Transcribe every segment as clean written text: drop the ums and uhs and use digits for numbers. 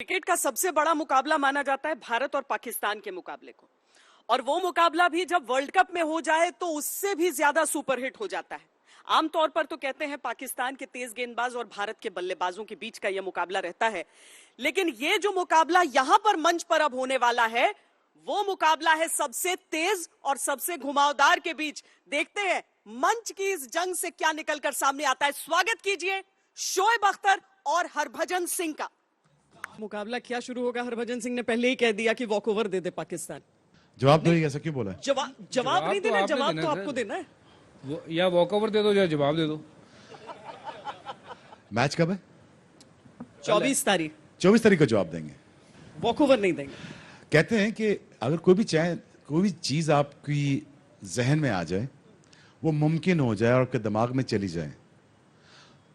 Cricket का सबसे बड़ा मुकाबला माना जाता है भारत और पाकिस्तान के मुकाबले को। और वो मुकाबला भी जब वर्ल्ड कप में हो जाए तो उससे भी ज्यादा सुपरहिट हो जाता है। आमतौर पर तो कहते हैं पाकिस्तान के तेज गेंदबाज और भारत के बल्लेबाजों के बीच का यह मुकाबला रहता है, लेकिन ये जो मुकाबला यहां पर मंच पर अब होने वाला है वो मुकाबला है सबसे तेज और सबसे घुमावदार के बीच। देखते हैं मंच की इस जंग से क्या निकलकर सामने आता है। स्वागत कीजिए शोएब अख्तर और हरभजन सिंह का। मुकाबला क्या शुरू होगा? हरभजन सिंह ने पहले ही कह दिया कि वॉकओवर दे दे पाकिस्तान। जवाब दो, ऐसा क्यों बोला? जवाब नहीं देना, जवाब तो आपको देना है। या वॉकओवर दे दो या जवाब दे दो। मैच कब है? 24 तारीख। 24 तारीख को जवाब देंगे, वॉकओवर नहीं देंगे। कहते हैं कि अगर कोई भी चीज आपकी जहन में आ जाए, वो मुमकिन हो जाए और आपके दिमाग में चली जाए,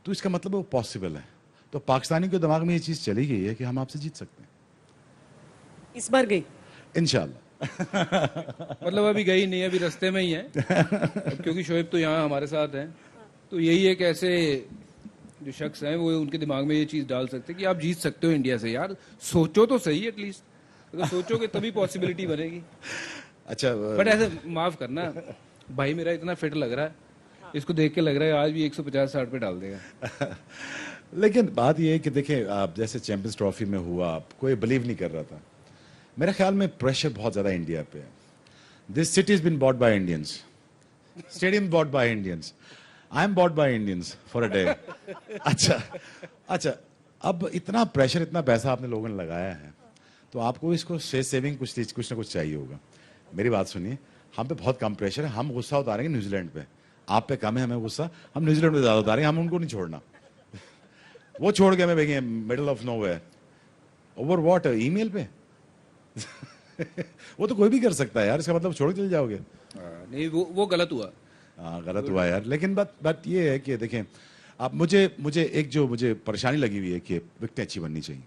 तो इसका मतलब वो पॉसिबल है। तो पाकिस्तानी के दिमाग में ये चीज चली गई है कि हम आपसे जीत सकते हैं। इस बार गई इंशाल्लाह। मतलब अभी गई नहीं, अभी रास्ते में ही है। क्योंकि शोएब तो यहाँ हमारे साथ हैं, तो यही एक ऐसे जो शख्स हैं वो उनके दिमाग में ये चीज डाल सकते हैं कि आप जीत सकते हो इंडिया से। यार सोचो तो सही, एटलीस्ट अगर सोचोगे तभी पॉसिबिलिटी बनेगी। अच्छा, बट ऐसे माफ करना, भाई मेरा इतना फिट लग रहा है, इसको देख के लग रहा है आज भी 150-60 पे डाल देगा। लेकिन बात यह है कि देखें, आप जैसे चैंपियंस ट्रॉफी में हुआ, कोई बिलीव नहीं कर रहा था। मेरे ख्याल में प्रेशर बहुत ज्यादा इंडिया पे है। This city is been bought by Indians, stadium bought by Indians, I am bought by Indians for a day. अच्छा, अब इतना प्रेशर, इतना पैसा आपने लोगों ने लगाया है, तो आपको इसको सेविंग कुछ ना कुछ चाहिए होगा। मेरी बात सुनिए, हम पे बहुत कम प्रेशर है। हम गुस्सा उतारेंगे न्यूजीलैंड पे, आप पे कम है हमें गुस्सा, हम न्यूजीलैंड पे ज्यादा उतारेंगे। हम उनको नहीं छोड़ना, वो छोड़ के हमें भेजेंगे middle of nowhere. Over what? Email पे? वो तो कोई भी कर सकता है यार, इसका मतलब छोड़ के चले जाओगे? नहीं, वो गलत हुआ। गलत हुआ यार। लेकिन बात ये है कि देखें, आप मुझे मुझे परेशानी लगी हुई है कि विकेटें अच्छी बननी चाहिए,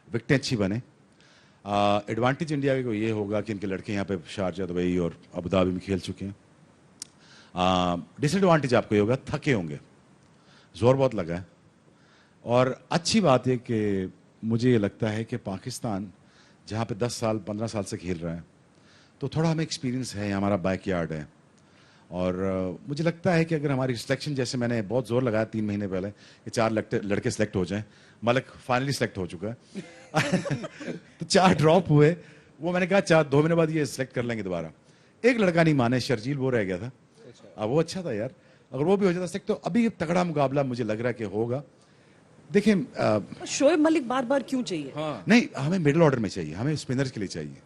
विकेटें अच्छी बने। एडवांटेज इंडिया को ये होगा कि इनके लड़के यहाँ पे शारजा, दुबई और अबू धाबी में खेल चुके हैं। डिसएडवांटेज आपको ये होगा, थके होंगे, जोर बहुत लगा है। और अच्छी बात है कि मुझे ये लगता है कि पाकिस्तान जहाँ पे 10 साल 15 साल से खेल रहा है, तो थोड़ा हमें एक्सपीरियंस है, हमारा बैकयार्ड है। और मुझे लगता है कि अगर हमारी सिलेक्शन, जैसे मैंने बहुत जोर लगाया 3 महीने पहले कि 4 लड़के सेलेक्ट हो जाएं, मलिक फाइनली सेलेक्ट हो चुका है। तो 4 ड्रॉप हुए, वो मैंने कहा 2 महीने बाद ये सेलेक्ट कर लेंगे दोबारा। एक लड़का नहीं माने, शर्जील, वो रह गया था। अब वो अच्छा था यार, अगर वो भी हो जाता सेलेक्ट तो अभी तगड़ा मुकाबला मुझे लग रहा है कि होगा। देखिए, शोएब मलिक बार बार क्यों चाहिए? हाँ। नहीं, हमें मिडिल ऑर्डर में चाहिए, हमें स्पिनर्स के लिए चाहिए,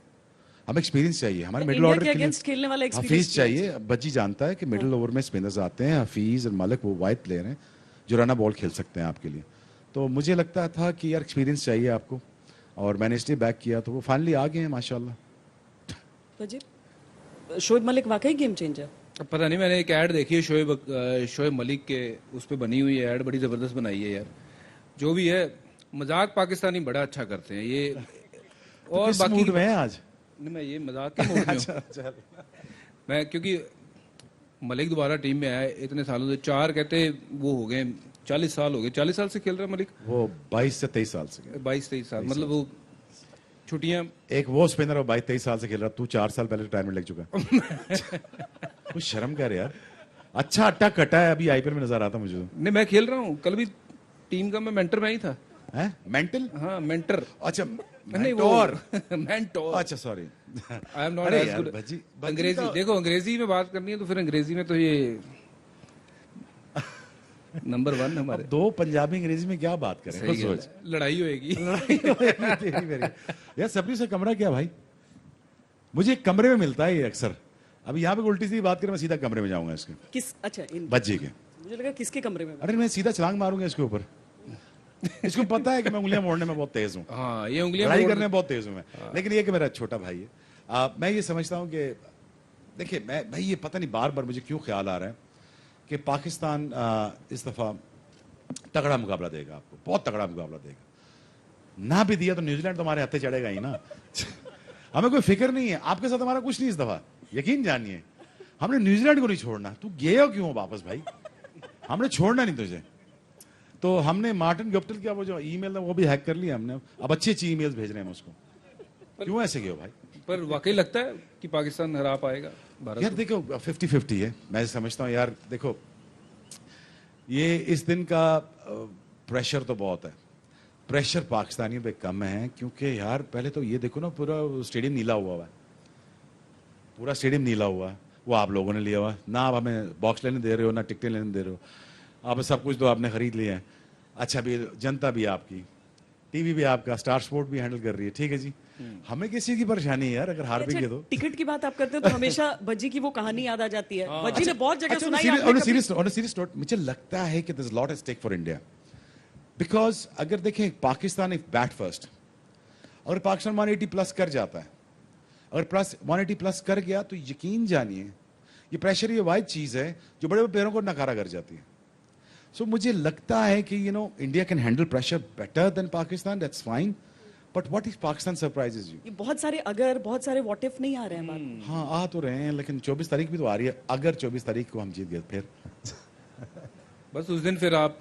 हमें एक्सपीरियंस चाहिए। हमारे मिडिल ऑर्डर के अगेंस्ट खेलने वाला हफीज चाहिए। बज्जी जानता है कि मिडिल ओवर में स्पिनर्स आते हैं, हफीज और मलिक वो वाइड प्लेयर हैं जो रन बॉल खेल सकते हैं आपके लिए। तो मुझे लगता था कि यार एक्सपीरियंस चाहिए आपको, और मैंने इसलिए बैक किया, तो वो फाइनली आ गए हैं माशाल्लाह। शोएब मलिक वाकई गेम चेंजर। पता नहीं, मैंने एक ऐड देखी है शोएब मलिक के, उस पर बनी हुई है ऐड, बड़ी जबरदस्त बनाई है यार। जो भी है, मजाक पाकिस्तानी बड़ा अच्छा करते हैं ये। और तो बाकी में आज नहीं, मैं ये मजाक के मूड में हूं। मैं क्योंकि मलिक दोबारा टीम में आया इतने सालों से, 4 कहते वो हो गए, 40 साल हो गए। 40 साल से खेल रहा है मलिक। वो 22 से 23 साल से, 22-23 साल, मतलब वो छुट्टियां। एक वो स्पिनर और 22-23 साल से खेल रहा, तू 4 साल पहले रिटायरमेंट लग चुका। कुछ शर्म कर यार। अच्छा अट्टा कटा है, अभी आईपीएल में नजर आता मुझे। नहीं, मैं खेल रहा हूँ, कल भी टीम का मैं मेंटर में ही था। हैं? मेंटल? हाँ, मेंटर। अच्छा, नहीं वो मेंटोर। अच्छा, sorry, I am not as good. अंग्रेजी देखो, अंग्रेजी में बात करनी है तो फिर अंग्रेजी में तो ये नंबर 1 हमारे। 2 पंजाबी अंग्रेजी में क्या बात करें? सही सोच, लड़ाई होएगी। यार सबरी से कमरा क्या भाई? मुझे एक कमरे में मिलता है ये अक्सर। अभी यहाँ पे उल्टी सी बात करें, मैं सीधा कमरे में जाऊंगा इसके। किस? अच्छा, बच्चे के। मुझे लगा किसके कमरे में? अरे मैं सीधा छलांग मारूंगा इसके ऊपर। इसको पता है कि मैं उंगलियां मोड़ने में बहुत तेज हूँ। हाँ, ये उंगलियां लड़ाई करने में बहुत तेज हूँ मैं। लेकिन ये कि मेरा छोटा भाई है। मैं ये समझता हूँ कि देखिए, मैं ये पता नहीं बार बार मुझे क्यों ख्याल आ रहा है कि पाकिस्तान इस दफा तगड़ा मुकाबला देगा आपको, बहुत तगड़ा मुकाबला देगा। ना भी दिया तो न्यूजीलैंड तो हमारे हाथे चढ़ेगा ही ना। हमें कोई फिक्र नहीं है, आपके साथ हमारा कुछ नहीं इस दफा, यकीन जानिए। हमने न्यूजीलैंड को नहीं छोड़ना। तू गए हो क्यों वापस भाई? हमने छोड़ना नहीं तुझे। तो हमने मार्टिन गप्टिल का वो जो ईमेल है वो भी हैक कर लिया हमने। अब अच्छी अच्छी ईमेल्स भेज रहे हैं हम उसको। क्यों ऐसे किया भाई? पर वाकई लगता है कि पाकिस्तान हरा पाएगा भारत यार को? देखो 50-50 है, मैं समझता हूँ यार। देखो ये इस दिन का प्रेशर तो बहुत है, प्रेशर पाकिस्तानियों पे कम है, क्योंकि यार पहले तो ये देखो ना, पूरा स्टेडियम नीला हुआ है, पूरा स्टेडियम नीला हुआ है। वो आप लोगों ने लिया हुआ है ना, आप हमें बॉक्स लेने दे रहे हो ना टिकटें लेने दे रहे हो, आप सब कुछ तो आपने खरीद लिया है। अच्छा भी जनता भी आपकी, टीवी भी आपका, स्टार स्पोर्ट भी हैंडल कर रही है, ठीक है जी। हमें किसी की परेशानी है यार, अगर हार भी अच्छा, गए तो। टिकट की बात आप करते हो तो हमेशा भज्जी की वो कहानी याद आ जाती है। भज्जी ने बहुत जगह अच्छा, सुनाई। आपने on a कभी- serious note, मुझे लगता है कि there's a lot at stake for India, because अगर देखें पाकिस्तान इफ बैट फर्स्ट, अगर पाकिस्तान 180 प्लस कर जाता है, अगर प्लस 180 प्लस कर गया तो यकीन जानिए ये प्रेशर, ये वाइड चीज है जो बड़े बड़े प्लेयरों को नकारा कर जाती है। सो मुझे लगता है कि India can handle pressure better than Pakistan, that's fine, but what is Pakistan surprises you? ये बहुत सारे अगर, बहुत सारे व्हाट इफ नहीं आ रहे हैं बात में। हाँ आ तो रहे हैं, लेकिन 24 तारीख भी तो आ रही है। अगर 24 तारीख को हम जीत गए फिर बस उस दिन फिर आप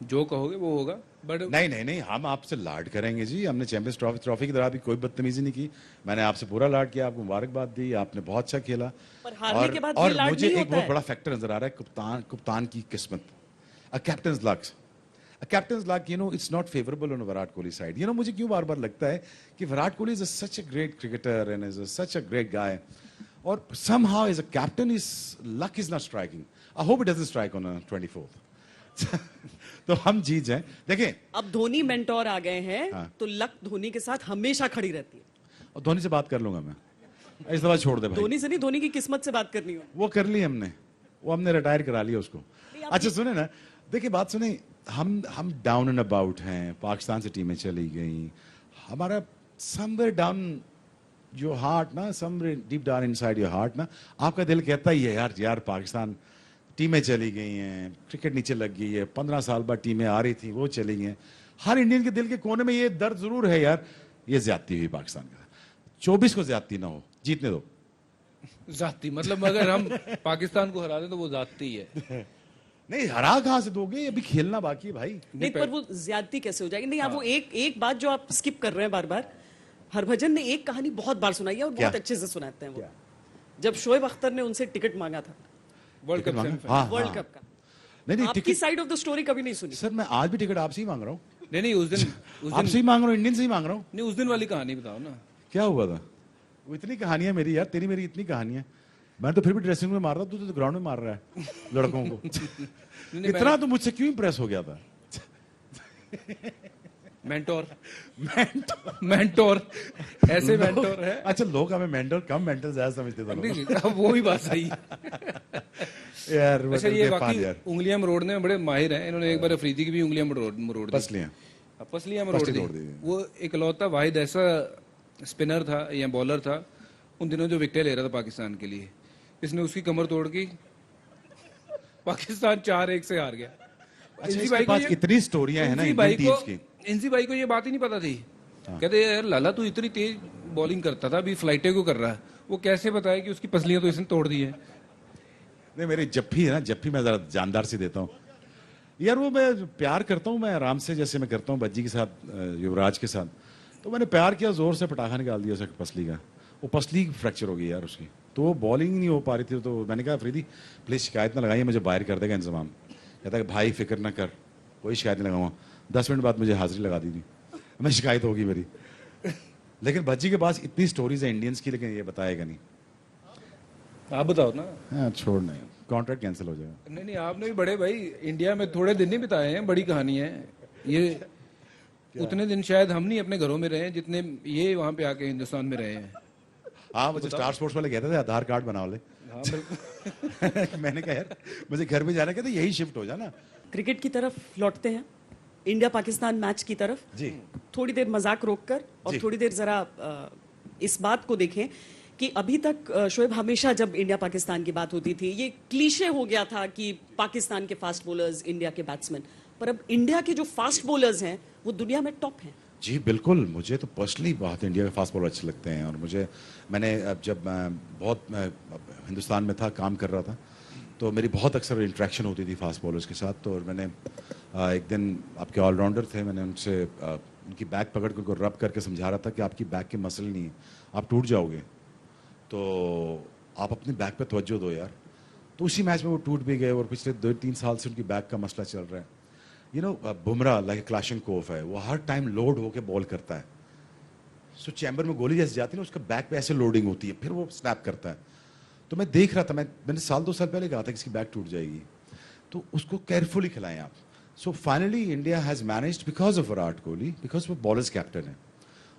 जो कहोगे वो होगा। बट नहीं नहीं नहीं, हम आपसे लाड करेंगे जी। हमने चैंपियंस ट्रॉफी की तरह भी कोई बदतमीजी नहीं की। मैंने आपसे पूरा लाड किया, आपको मुबारकबाद दी, आपने बहुत अच्छा खेला। पर हारने के बाद भी और लाड मुझे नहीं एक होता बहुत है। बड़ा फैक्टर नजर आ रहा है, कप्तान की किस्मत, a captain's luck. A captain's luck, it's not favorable on Virat Kohli side. मुझे क्यों बार बार लगता है कि Virat Kohli is such a great cricketer and is such a great guy. और somehow as a captain, his luck is not striking. I hope it doesn't strike on 24th. तो हम जीत जाएं। देखें, अब धोनी मेंटोर आ गए हैं, हाँ। तो लक धोनी के साथ हमेशा खड़ी रहती है। और धोनी से बात कर लूंगा मैं, इस दफा छोड़ दे भाई। धोनी से नहीं, धोनी की किस्मत से बात करनी हो। वो कर ली हमने, वो हमने रिटायर करा लिया उसको। आप अच्छा सुने ना, देखिए बात सुने, हम डाउन एंड अबाउट हैं, पाकिस्तान से टीमें चली गई, हमारा समवेयर डाउन योर हार्ट ना, somewhere deep down inside your heart ना, आपका दिल कहता ही है यार पाकिस्तान टीमें चली गई हैं, क्रिकेट नीचे लग गई है, 15 साल बाद टीमें आ रही थी वो चली गई हैं। हर इंडियन के दिल के कोने में ये दर्द जरूर है यार, ये ज्यादती हुई पाकिस्तान का। 24 को ज्यादती ना हो, जीतने दो। जाती मतलब अगर हम पाकिस्तान को हरा दें तो वो जाती है। नहीं हरा कहां से दोगे, अभी खेलना बाकी है भाई। नहीं, पर वो ज्यादती कैसे हो जाएगी? नहीं, आप वो एक बात जो आप स्किप कर रहे हैं बार बार। हरभजन ने एक कहानी बहुत बार सुनाई है और क्या? बहुत अच्छे से सुनाते हैं वो। क्या? जब शोएब अख्तर ने उनसे टिकट मांगा था वर्ल्ड कप मांगा? सेमीफाइनल। हाँ, वर्ल्ड हाँ। कप का, नहीं आपकी ticket, side of the story कभी नहीं सुनी। सर मैं आज भी टिकट आपसे ही मांग रहा हूँ, नहीं उस दिन आपसे ही मांग रहा हूँ, इंडियन से ही मांग रहा हूँ। नहीं उस दिन वाली कहानी बताओ ना। क्या हुआ था? वो इतनी कहानियां मेरी यार, तेरी मेरी इतनी कहानियां। मैं तो फिर भी ड्रेसिंग में मार रहा, तू तो ग्राउंड में मार रहा है लड़कों को। इतना तो मुझसे क्यों इंप्रेस हो गया था? मेंटोर मेंटोर ऐसे मेंटोर है। अच्छा लोग हमें मेंटल कम, मेंटल ज्यादा समझते थे लोग। नहीं, अब वो भी बात सही। यार अच्छा ये वाकई यार उंगलियां मरोड़ने में बड़े माहिर हैं। इन्होंने एक बार अफरीदी की भी उंगलियां मरोड़ दी। पसलियां पसलियां मरोड़ पसली दी। तोड़ दी। वो इकलौता वाहिद ऐसा स्पिनर था या बॉलर था उन दिनों जो विकेट ले रहा था पाकिस्तान के लिए, इसने उसकी कमर तोड़ की, पाकिस्तान 4-1 से हार गया। अच्छा इंजी इसके भाई को पास ये- इतनी स्टोरियां हैं ना इंजी इंडियन भाई टीम्स को की। इंजी भाई को ये बात ही नहीं पता थी। कहते यार लाला तू इतनी तेज बॉलिंग करता था, अभी फ्लाइटे को कर रहा है। वो कैसे बताया कि उसकी पसलियां तो इसने तोड़ दी है। नहीं मेरी जप्फी है ना, जप्फी मैं जरा जानदार से देता हूँ यार। वो मैं प्यार करता हूँ मैं आराम से, जैसे मैं करता हूँ बज्जी के साथ, युवराज के साथ। तो मैंने प्यार किया, जोर से पटाखा निकाल दिया उसकी पसली का, वो पसली फ्रैक्चर हो गई यार उसकी। तो वो बॉलिंग नहीं हो पा रही थी। तो मैंने कहा अफरीदी प्लीज शिकायत ना लगाइए, मुझे बाहर कर देगा इंतजाम। कहता है भाई फिक्र ना कर, कोई शिकायत नहीं लगाऊंगा। 10 मिनट बाद मुझे हाजिरी लगा दी थी, मैं शिकायत होगी मेरी। लेकिन भज्जी के पास इतनी स्टोरीज है इंडियंस की, लेकिन ये बताएगा नहीं। आप बताओ ना। हाँ छोड़, नहीं कॉन्ट्रैक्ट कैंसिल हो जाएगा। नहीं नहीं आपने भी बड़े भाई इंडिया में थोड़े दिन नहीं बिताए हैं, बड़ी कहानी है ये। उतने दिन शायद हम नहीं अपने घरों में रहे हैं जितने ये वहां पे आके हिंदुस्तान में रहे हैं। हाँ मुझे स्टार स्पोर्ट्स वाले कहते थे आधार कार्ड बनाओ ले। हाँ बिल्कुल। मैंने कहा यार मुझे घर में जाना, कहते यही शिफ्ट हो जाना। क्रिकेट की तरफ लौटते हैं, इंडिया पाकिस्तान मैच की तरफ। जी थोड़ी देर मजाक रोककर और जी। थोड़ी देर जरा इस बात को देखें कि अभी तक शोएब, हमेशा जब इंडिया पाकिस्तान की बात होती थी ये क्लीशे हो गया था कि पाकिस्तान के फास्ट बॉलर्स, इंडिया के बैट्समैन। पर अब इंडिया के जो फास्ट बॉलर्स हैं वो दुनिया में टॉप हैं। जी बिल्कुल, मुझे तो पर्सनली बहुत इंडिया के फास्ट बॉलर अच्छे लगते हैं। और मैंने अब जब बहुत हिंदुस्तान में था, काम कर रहा था, तो मेरी बहुत अक्सर इंटरेक्शन होती थी फास्ट बॉलर्स के साथ। तो और मैंने एक दिन आपके ऑलराउंडर थे, मैंने उनसे उनकी बैक पकड़ कर उनको रब करके समझा रहा था कि आपकी बैक के मसल नहीं है, आप टूट जाओगे, तो आप अपनी बैक पे तवज्जो दो यार। तो उसी मैच में वो टूट भी गए और पिछले 2-3 साल से उनकी बैक का मसला चल रहा है। You know Bumrah like Kalashnikov है, वो हर टाइम लोड होके बॉल करता है। सो चैम्बर में गोली जैसे जाती है ना, उसका बैक पे ऐसे लोडिंग होती है, फिर वो स्नैप करता है। तो मैं देख रहा था, मैंने 1-2 साल पहले कहा था कि इसकी बैक टूट जाएगी, तो उसको केयरफुली खिलाएं आप। So finally India has managed because of Virat Kohli, because वो बॉलर्स कैप्टन है,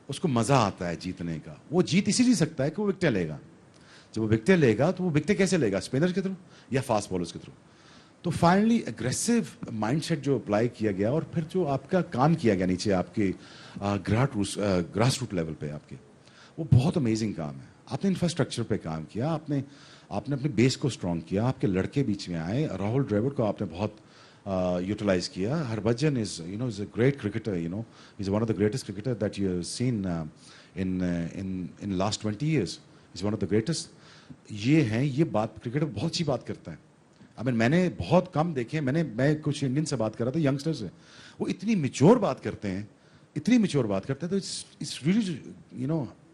उसको मजा आता है जीतने का। वो जीत इसी सकता है कि वो विकेट लेगा। जब वो विकेट लेगा तो वो विकेट कैसे लेगा, स्पिनर के थ्रू या फास्ट बॉलर्स के थ्रू। तो फाइनली एग्रेसिव माइंडसेट जो अप्लाई किया गया और फिर जो आपका काम किया गया नीचे आपके ग्रास रूट लेवल पे आपके, वो बहुत अमेजिंग काम है। आपने इंफ्रास्ट्रक्चर पे काम किया, आपने अपने बेस को स्ट्रॉन्ग किया, आपके लड़के बीच में आए, राहुल द्रविड़ को आपने बहुत यूटिलाइज किया। Harbhajan is is a great cricketer, is one of the greatest cricketer that you have seen in last 20 years, is one of the greatest. ये हैं, ये बात क्रिकेटर बहुत अच्छी बात करता है। मैंने बहुत कम देखे, मैं कुछ इंडियन से बात कर रहा था, यंगस्टर्स से, वो इतनी मिच्योर बात करते हैं, इतनी मिच्योर बात करते हैं। तो it's really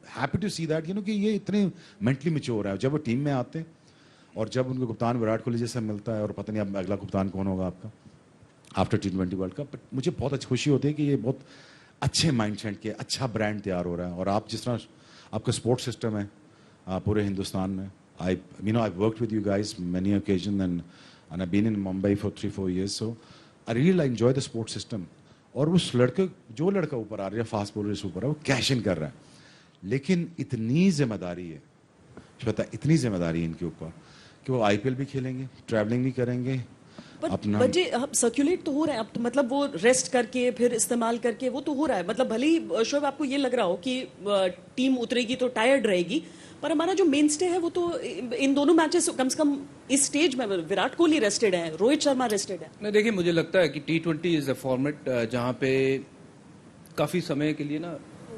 happy to see that कि ये इतने मेंटली मिच्योर है। जब वो टीम में आते हैं और जब उनको कप्तान विराट कोहली जैसा मिलता है, और पता नहीं अब अगला कप्तान कौन होगा आपका after T20 world cup, but मुझे बहुत अच्छी खुशी होती है कि ये बहुत अच्छे माइंडसेट के अच्छा ब्रांड तैयार हो रहा है। और आप जिस तरह आपका स्पोर्ट्स सिस्टम है पूरे हिंदुस्तान में, I've worked with you guys many occasions, and I've been in Mumbai for 3-4 years, so I really enjoy the sports system. और उस जो लड़का ऊपर आ रहा है, फास्ट बॉलर से ऊपर है, वो कैश इन कर रहा है। लेकिन इतनी जिम्मेदारी है श्वेता, इतनी जिम्मेदारी है इनके ऊपर कि वो IPL भी खेलेंगे, ट्रैवलिंग भी करेंगे अपना। बट अब सर्कुलेट तो हो रहा है, अब तो मतलब वो रेस्ट करके फिर इस्तेमाल करके वो तो हो रहा है। मतलब भले ही शोएब आपको ये लग रहा हो कि टीम उतरेगी तो टायर्ड रहेगी, पर हमारा जो मेन स्टे है वो तो इन दोनों मैचेस कम से कम इस स्टेज में विराट कोहली रेस्टेड है, रोहित शर्मा रेस्टेड है। नहीं, देखिए मुझे लगता है कि T20 इज अ फॉर्मेट जहाँ पे काफ़ी समय के लिए ना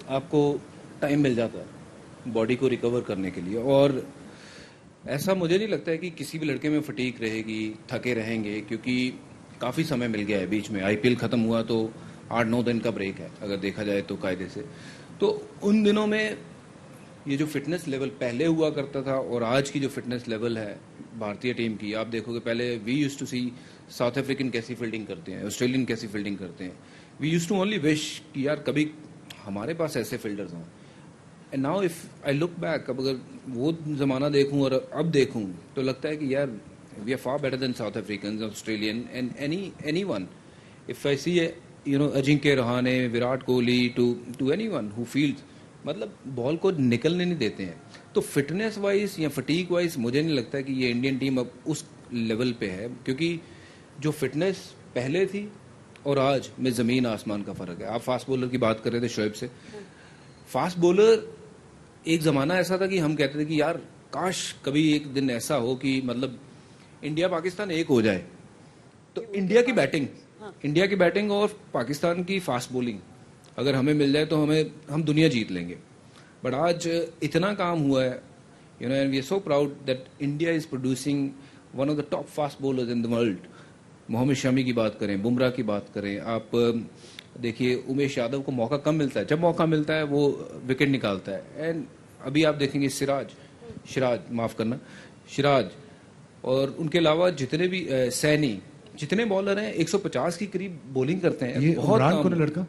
आपको टाइम मिल जाता है बॉडी को रिकवर करने के लिए। और ऐसा मुझे नहीं लगता है कि किसी भी लड़के में फटीक रहेगी, थके रहेंगे, क्योंकि काफ़ी समय मिल गया है। बीच में IPL ख़त्म हुआ तो 8-9 दिन का ब्रेक है अगर देखा जाए तो कायदे से। तो उन दिनों में ये जो फिटनेस लेवल पहले हुआ करता था और आज की जो फिटनेस लेवल है भारतीय टीम की, आप देखोगे पहले we used to see South African कैसी फील्डिंग करते हैं, ऑस्ट्रेलियन कैसी फील्डिंग करते हैं। We used to only wish कि यार कभी हमारे पास ऐसे फील्डर्स हों। And now if I look back, अब अगर वो ज़माना देखूं और अब देखूं तो लगता है कि यार we are far better than South African, Australian and anyone. If I see Ajinkya Rahane, Virat Kohli, to anyone who fields, मतलब बॉल को निकलने नहीं देते हैं। तो फिटनेस वाइज या फटीक वाइज मुझे नहीं लगता कि ये इंडियन टीम अब उस लेवल पे है, क्योंकि जो फिटनेस पहले थी और आज में ज़मीन आसमान का फ़र्क है। आप फास्ट बॉलर की बात कर रहे थे शोएब से, फास्ट बॉलर एक ज़माना ऐसा था कि हम कहते थे कि यार काश कभी एक दिन ऐसा हो कि मतलब इंडिया पाकिस्तान एक हो जाए। तो इंडिया की बैटिंग और पाकिस्तान की फास्ट बॉलिंग अगर हमें मिल जाए तो हम दुनिया जीत लेंगे। बट आज इतना काम हुआ है, and we are so proud that India is producing one of the top fast bowlers in the world. Mohammed Shami की बात करें, बुमराह की बात करें, आप देखिए उमेश यादव को मौका कम मिलता है, जब मौका मिलता है वो विकेट निकालता है। एंड अभी आप देखेंगे सिराज और उनके अलावा जितने भी सैनी, जितने बॉलर हैं 150 की करीब बॉलिंग करते हैं। ये इमरान कौन है लड़का?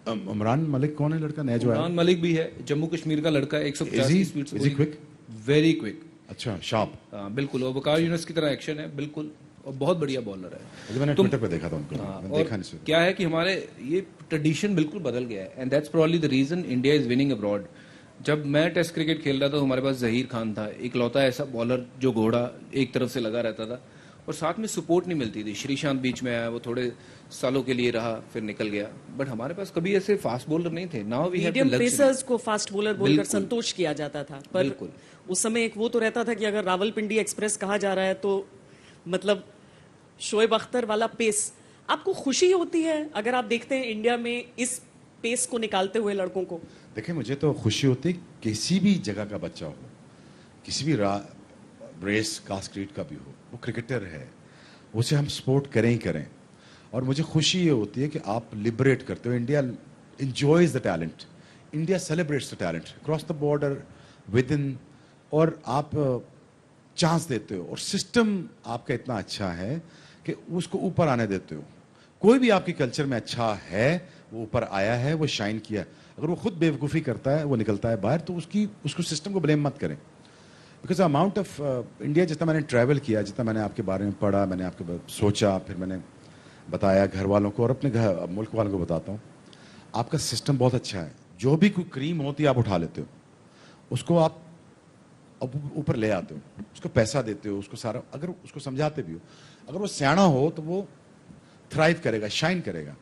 इमरान मलिक कौन है लड़का नया जो है? इमरान मलिक भी है, जम्मू कश्मीर का लड़का है, 150 की स्पीड से। क्विक? Very quick. अच्छा, शार्प। बिल्कुल, और वकार यूनुस की तरह एक्शन है बिल्कुल, और बहुत बढ़िया बॉलर है। मैंने ट्विटर पे देखा था उनको, मैंने देखा नहीं सर। क्या है कि हमारे ये ट्रेडिशन बिल्कुल बदल गया है, and that's probably the reason India is winning abroad. जब मैं टेस्ट क्रिकेट खेल रहा था, हमारे पास जहीर खान था, इकलौता ऐसा बॉलर जो घोड़ा एक तरफ से लगा रहता था, और साथ में सपोर्ट नहीं मिलती थी। श्रीशांत बीच में आया, वो थोड़े सालों के लिए रहा, फिर निकल गया। बट हमारे पास कभी ऐसे फास्ट बॉलर नहीं थे। Now we have medium pacers को फास्ट बॉलर बोलकर संतोष किया जाता था, पर उस समय एक वो तो रहता था कि अगर रावलपिंडी एक्सप्रेस कहा जा रहा है तो मतलब शोएब अख्तर वाला पेस। आपको खुशी होती है अगर आप देखते हैं इंडिया में इस पेस को निकालते हुए लड़कों को? देखिए, मुझे तो खुशी होती है किसी भी जगह का बच्चा हो, किसी भी रेस कास्ट क्रीड का भी हो, वो क्रिकेटर है, उसे हम सपोर्ट करें ही करें। और मुझे खुशी ये होती है कि आप लिबरेट करते हो। India enjoys the talent, India celebrates the talent cross the border, with in, और आप चांस देते हो, और सिस्टम आपका इतना अच्छा है कि उसको ऊपर आने देते हो। कोई भी आपके कल्चर में अच्छा है, वो ऊपर आया है, वो शाइन किया है। अगर वो खुद बेवकूफ़ी करता है, वो निकलता है बाहर, तो उसको सिस्टम को ब्लेम मत करें। बिकॉज अमाउंट ऑफ इंडिया, जितना मैंने ट्रैवल किया, जितना मैंने आपके बारे में पढ़ा, मैंने आपके बारे में सोचा, फिर मैंने बताया घर वालों को और अपने घर मुल्क वालों को बताता हूँ, आपका सिस्टम बहुत अच्छा है। जो भी कोई क्रीम होती है आप उठा लेते हो, उसको आप ऊपर ले आते हो, उसको पैसा देते हो, उसको सारा, अगर उसको समझाते भी हो, अगर वो सियाना हो तो वो थ्राइव करेगा, शाइन करेगा।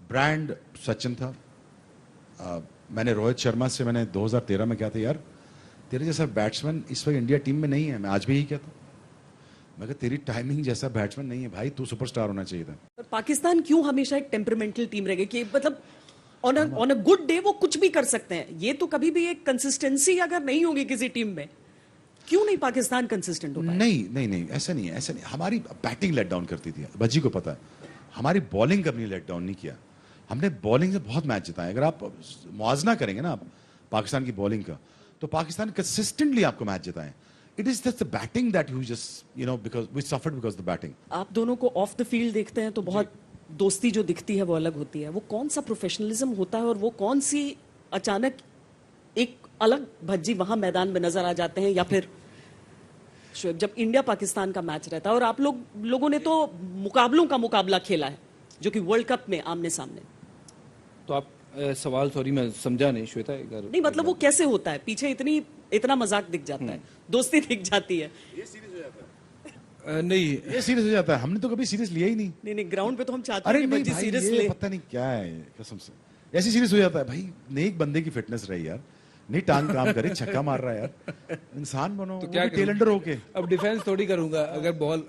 ब्रांड सचिन था। मैंने रोहित शर्मा से मैंने 2013 में कहा था, यार तेरे जैसा बैट्समैन इस वक्त इंडिया टीम में नहीं है। मैं आज भी यही कहता हूँ, मैं कहा तेरी टाइमिंग जैसा बैट्समैन नहीं है भाई, तू सुपरस्टार होना चाहिए था। पर पाकिस्तान क्यों हमेशा एक टेम्परमेंटल टीम रह गई कि मतलब ऑन अ गुड डे वो कुछ भी कर सकते हैं? ये तो कभी भी एक कंसिस्टेंसी अगर नहीं होगी किसी टीम में, क्यों नहीं पाकिस्तान कंसिस्टेंट हो पाया? नहीं, ऐसा नहीं है, ऐसा नहीं। हमारी बैटिंग लेट डाउन करती थी, भज्जी को पता है। हमारी बॉलिंग कभी लेट डाउन नहीं किया। हमने बॉलिंग से बहुत मैच जिताए। अगर आप मुआवजा करेंगे ना आप पाकिस्तान की बॉलिंग का, तो पाकिस्तान कंसिस्टेंटली आपको मैच जिताए। It is just the batting that you just because we suffered because the batting. आप दोनों को ऑफ द फील्ड देखते हैं तो बहुत दोस्ती जो दिखती है वो अलग होती है। वो कौन सा प्रोफेशनलिज्म होता है और वो कौन सी अचानक एक अलग भज्जी वहां मैदान में नजर आ जाते हैं? या फिर शोएब, जब इंडिया पाकिस्तान का मैच रहता है, और आप लोगों ने तो मुकाबलों का मुकाबला खेला है जो कि वर्ल्ड कप में आमने सामने, तो आप सवाल, सॉरी मैं समझा नहीं श्वेता, नहीं मतलब वो कैसे होता है? पीछे इतना मजाक दिख जाता है, दोस्ती दिख जाती है। नहीं, ये सीरियस हो जाता है। हमने तो कभी सीरियस लिया ही नहीं। नहीं ग्राउंड पे तो हम चाहते अरे हैं कि नहीं भज्जी भाई, सीरियस ये ले। पता नहीं क्या है, कसम से ऐसी सीरियस हो जाता है भाई। नेक बंदे की फिटनेस रही यार, नहीं टांग काम करे, छक्का मार रहा है यार, इंसान बनो। तो क्या टेलेंडर होके अब डिफेंस थोड़ी करूंगा अगर बॉल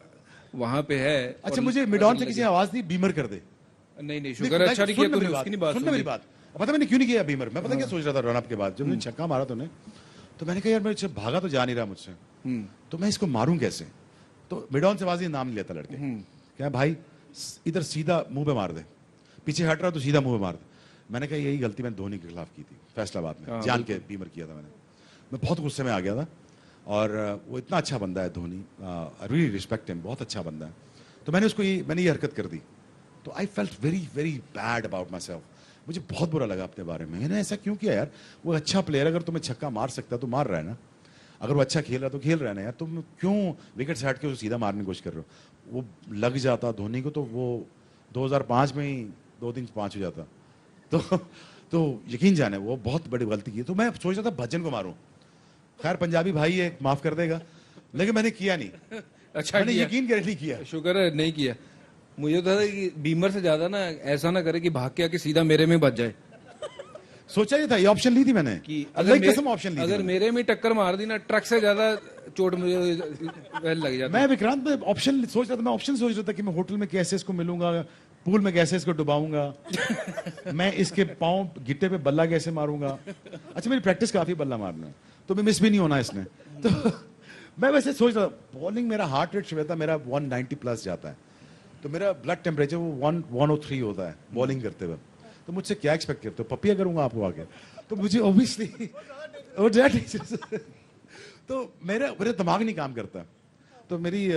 वहां पे है। अच्छा, मुझे मिडॉन से किसी ने आवाज दी बीमर कर दे। नहीं शुगर अच्छा नहीं किया तूने, उसकी नहीं बात सुन मेरी बात। पता मैंने क्यों नहीं किया बीमर? मैं पता क्या सोच रहा था रन अप के बाद, जब मैंने छक्का मारा तूने, तो मैंने कहा यार मेरे भागा तो जा नहीं रहा मुझसे, तो मैं इसको मारूं कैसे? तो मिडॉन से आवाज नाम नहीं लेता लड़के, क्या भाई इधर सीधा मुंह पे मार दे, पीछे हट रहा तो सीधा मुंह पे मार दे। मैंने कहा यही गलती मैंने धोनी के खिलाफ की थी फैसलाबाद में, जान के बीमर किया था मैंने। मैं बहुत गुस्से में आ गया था, और वो इतना अच्छा बंदा है Dhoni, I really respect him, बहुत अच्छा बंदा है। तो मैंने ये हरकत कर दी, तो I felt very very bad about my self. मुझे बहुत बुरा लगा अपने बारे में, मैंने ऐसा क्यों किया यार? वो अच्छा प्लेयर, अगर तुम्हें छक्का मार सकता है तो मार रहा है ना, अगर वो अच्छा खेल रहा है तो खेल रहा है ना यार, तुम क्यों विकेट से हट के उसे सीधा मारने की कोशिश कर रहे हो? वो लग जाता धोनी को तो वो 2005 में ही 2-3-5 हो जाता। तो यकीन जाने वो बहुत बड़ी गलती की। तो मैं सोच रहा था भजन को मारूं, खैर पंजाबी भाई है माफ कर देगा, लेकिन मैंने किया नहीं। अच्छा मैंने यकीन कर नहीं किया, शुक्र है नहीं किया। मुझे तो था कि बीमर से ज्यादा ना ऐसा ना करे कि भाग के आके सीधा मेरे में बच जाए। सोचा ही था, ये ऑप्शन ली थी मैंने कि अल्लाह की कसम ऑप्शन ली थी अगर मेरे में टक्कर मार दी ना, ट्रक से ज्यादा चोट मुझे लग जाती। मैं विक्रांत में ऑप्शन सोच रहा था, मैं ऑप्शन सोच रहा था कि मैं होटल में कैसे इसको मिलूंगा, पूल में कैसे इसको डुबाऊंगा, मैं इसके पाँव गिट्टे पे बल्ला कैसे मारूंगा। अच्छा मेरी प्रैक्टिस काफी बल्ला मारना है, तो मैं मिस भी नहीं होना इसने। तो मैं वैसे सोच रहा था, बॉलिंग मेरा हार्ट रेट श्वेता मेरा 190 प्लस जाता है, तो मेरा ब्लड टेम्परेचर वो 103 होता है बॉलिंग करते हुए। तो मुझसे क्या एक्सपेक्ट करते हो, पपिया करूंगा आपको आके? तो मुझे ऑब्वियसली तो मेरा दिमाग नहीं काम करता। तो मेरी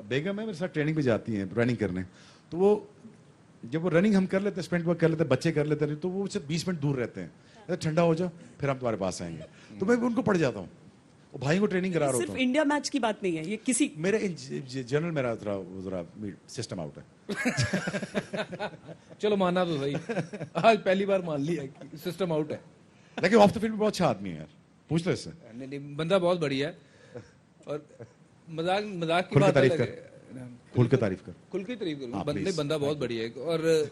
बेगम है, मेरे साथ ट्रेनिंग पे जाती हैं रनिंग करने, तो वो जब वो रनिंग हम कर लेते हैं, स्प्रिंट वर्क कर लेते हैं, बच्चे कर लेते हैं, तो वो मुझसे 20 मिनट दूर रहते हैं, ठंडा हो जाओ फिर हम तुम्हारे पास आएंगे। तो मैं उनको पढ़ जाता हूँ, वो भाई को ट्रेनिंग करा रहा होता सिर्फ हूँ। इंडिया मैच की बात नहीं है ये, किसी मेरे जनरल मेरा जरा सिस्टम आउट है। चलो माना तो सही, आज पहली बार मान लिया कि सिस्टम आउट है। लेकिन ऑफ द फील्ड में बहुत अच्छा आदमी है यार, पूछ लो इससे। नहीं बंदा बहुत बढ़िया है, और मजाक की खुल के बात तारीफ अलग कर, है। खुल के तारीफ कर। खुल की तारीफ करूँ, please. बंदा बहुत बढ़िया है। और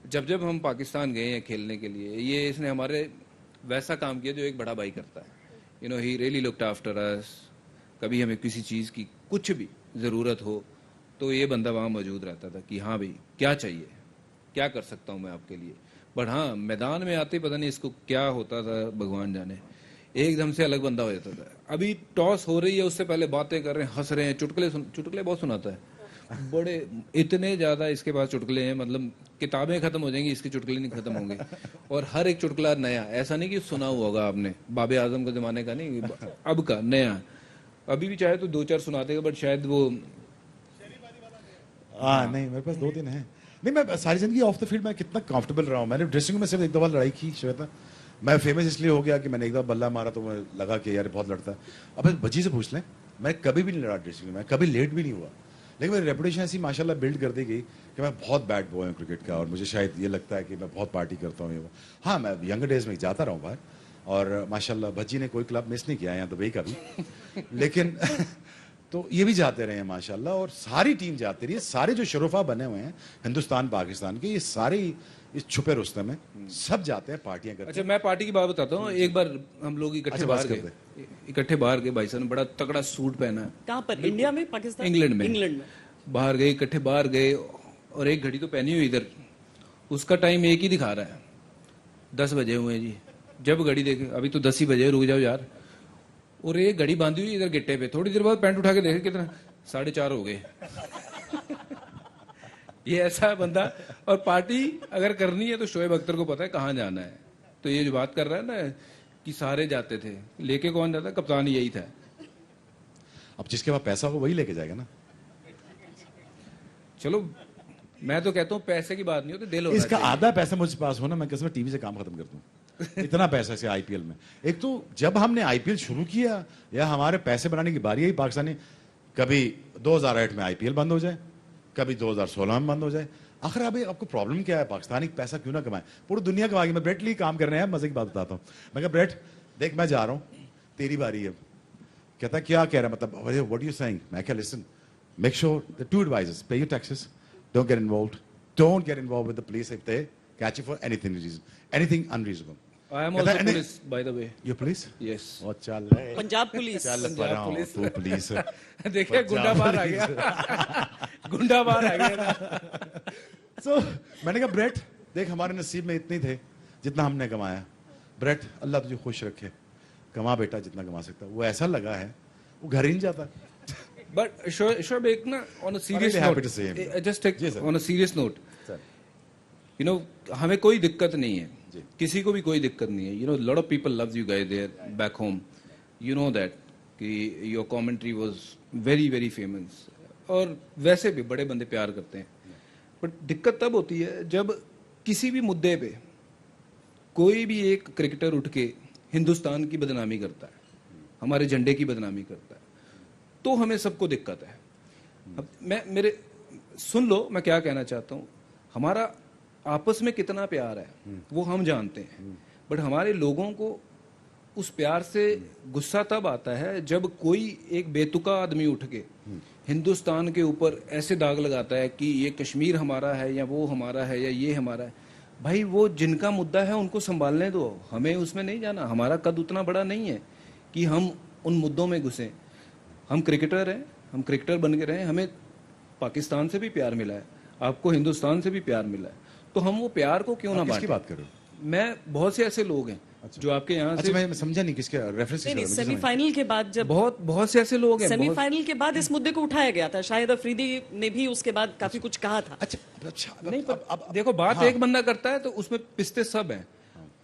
जब हम पाकिस्तान गए हैं खेलने के लिए, ये इसने हमारे वैसा काम किया जो एक बड़ा भाई करता है। He really looked after us. कभी हमें किसी चीज़ की कुछ भी ज़रूरत हो तो ये बंदा वहाँ मौजूद रहता था कि हाँ भाई क्या चाहिए, क्या कर सकता हूँ मैं आपके लिए। बट हाँ, मैदान में आते ही पता नहीं इसको क्या होता था, भगवान जाने। एकदम से अलग बंदा हो जाता था। अभी टॉस हो रही है, उससे पहले बातें कर रहे हैं, हंस रहे हैं, चुटकुले बहुत सुनाता है, बड़े इतने ज्यादा इसके पास चुटकुले हैं, मतलब किताबें खत्म हो जाएंगी, इसके चुटकुले नहीं खत्म होंगे। और हर एक चुटकुला नया, ऐसा नहीं कि सुना हुआ होगा आपने, बाबे आजम के जमाने का नहीं, अब का नया। अभी भी चाहे तो 2-4 सुना देगा, बट शायद वो हाँ नहीं, मेरे पास 2-3 हैं। नहीं, मैं सारी जिंदगी ऑफ द फील्ड में कितना कंफर्टेबल रहा हूँ। मैंने ड्रेसिंग में सिर्फ एक 2 बार लड़ाई की श्वेता। मैं फेमस इसलिए हो गया कि मैंने एक दफा बल्ला मारा तो मैं लगा कि यार बहुत लड़ता है। अब भज्जी से पूछ लें, मैं कभी भी नहीं लड़ा ड्रेसिंग में, कभी लेट भी नहीं हुआ। लेकिन मेरी रेपुटेशन ऐसी माशाल्लाह बिल्ड कर दी गई कि मैं बहुत बैड बॉय हूँ क्रिकेट का, और मुझे शायद ये लगता है कि मैं बहुत पार्टी करता हूँ ये वो। हाँ, मैं यंगर डेज में जाता रहा हूँ बाहर, और माशाल्लाह भज्जी ने कोई क्लब मिस नहीं किया यहाँ दुबई का भी। लेकिन तो ये भी जाते रहे हैं माशाल्लाह, और सारी टीम जाती रही है। सारे जो शरोफा बने हुए हैं हिंदुस्तान पाकिस्तान के, ये सारे इस छुपे रुस्तम में सब जाते हैं, पार्टियां करते हैं। अच्छा, मैं पार्टी की बात बताता हूँ। एक बार हम लोग अच्छा, बात कर इकट्ठे बाहर गए, भाई साहब ने बड़ा तगड़ा सूट पहना है। कहाँ पर, इंडिया में, पाकिस्तान, इंग्लैंड में। इंग्लैंड में बाहर गए, इकट्ठे बाहर गए, और एक घड़ी तो पहनी हुई इधर, उसका टाइम एक ही दिखा रहा है, 10 बजे हुए जी। जब घड़ी देखे, अभी तो 10 ही बजे, रुक जाओ यार। और एक घड़ी बांधी हुई इधर गिट्टे पे, थोड़ी देर बाद पैंट उठा के देखे कितना, 4:30 हो गए। ये ऐसा है बंदा। और पार्टी अगर करनी है तो शोएब अख्तर को पता है कहाँ जाना है। तो ये जो बात कर रहा है ना कि सारे जाते थे, लेके कौन जाता, कप्तान यही था। अब जिसके पास पैसा हो वही लेके जाएगा ना। चलो, मैं तो कहता हूँ पैसे की बात नहीं होती, दिल होना इसका चाहिए। आधा पैसा मुझे पास हो ना, मैं कसम टीवी से काम खत्म कर दूं। इतना पैसा से आईपीएल में। एक तो जब हमने आईपीएल शुरू किया, या हमारे पैसे बनाने की बारी आई पाकिस्तानी, कभी 2008 में आईपीएल बंद हो जाए, कभी 2016 में बंद हो जाए। आखिर अभी आपको प्रॉब्लम क्या है? पाकिस्तानी पैसा क्यों ना कमाए, पूरी दुनिया कमाएगी। मैं ब्रेट लिए काम कर रहे हैं, मजे की बात बताता हूँ। मैं कहा ब्रेट देख, मैं जा रहा हूँ, तेरी बारी है। कहता क्या कह रहा है, मतलब व्हाट यू सेइंग? मैं क्या, listen, make sure the 2 advisors pay your taxes, don't get involved with the police if they catch you for anything unreasonable. I am also police, by the way. You police? Yes. और चल रहे, Punjab police. चल पंजाब पड़ा हूँ, police. तू police है। देखिए, गुंडा बाहर आ गया। गुंडा बाहर आ गया। So मैंने कहा ब्रेट देख, हमारे नसीब में इतने थे जितना हमने कमाया। ब्रेट अल्लाह तुझे खुश रखे, कमा बेटा जितना कमा सकता। वो ऐसा लगा है वो घर ही नहीं जाता। But Shoaib, एक ना on a serious Really happy note, to see him. just take जी sir. on a serious note, sir, you know, हमें कोई दिक्कत नहीं है, जी। किसी को भी कोई दिक्कत नहीं है। You know, lot of people loves you guys there back home. You know that कि your commentary was very very famous, और वैसे भी बड़े बंदे प्यार करते हैं। बट दिक्कत तब होती है जब किसी भी मुद्दे पे कोई भी एक क्रिकेटर उठ के हिंदुस्तान की बदनामी करता है, हमारे झंडे की बदनामी करता है, तो हमें सबको दिक्कत है। अब मेरे सुन लो, मैं क्या कहना चाहता हूँ। हमारा आपस में कितना प्यार है वो हम जानते हैं, बट हमारे लोगों को उस प्यार से गुस्सा तब आता है जब कोई एक बेतुका आदमी उठ के हिंदुस्तान के ऊपर ऐसे दाग लगाता है कि ये कश्मीर हमारा है, या वो हमारा है, या ये हमारा है। भाई, वो जिनका मुद्दा है उनको संभालने दो, हमें उसमें नहीं जाना। हमारा कद उतना बड़ा नहीं है कि हम उन मुद्दों में घुसें। हम क्रिकेटर हैं, हम क्रिकेटर बन के रहे। हमें पाकिस्तान से भी प्यार मिला है, आपको हिंदुस्तान से भी प्यार मिला है, तो हम वो प्यार को क्यों ना किसकी बांटें? बात कर रहे हो? मैं बहुत से ऐसे लोग हैं जो आपके यहाँ अच्छा, से मैं समझा नहीं किसके रेफरेंस। नहीं, सेमीफाइनल के बाद जब बहुत से ऐसे लोग हैं। सेमीफाइनल के बाद इस मुद्दे को उठाया गया था, शायद अफरीदी ने भी उसके बाद काफी कुछ कहा था। अच्छा, नहीं, अब देखो, बात एक बंदा करता है तो उसमें पिसते सब हैं।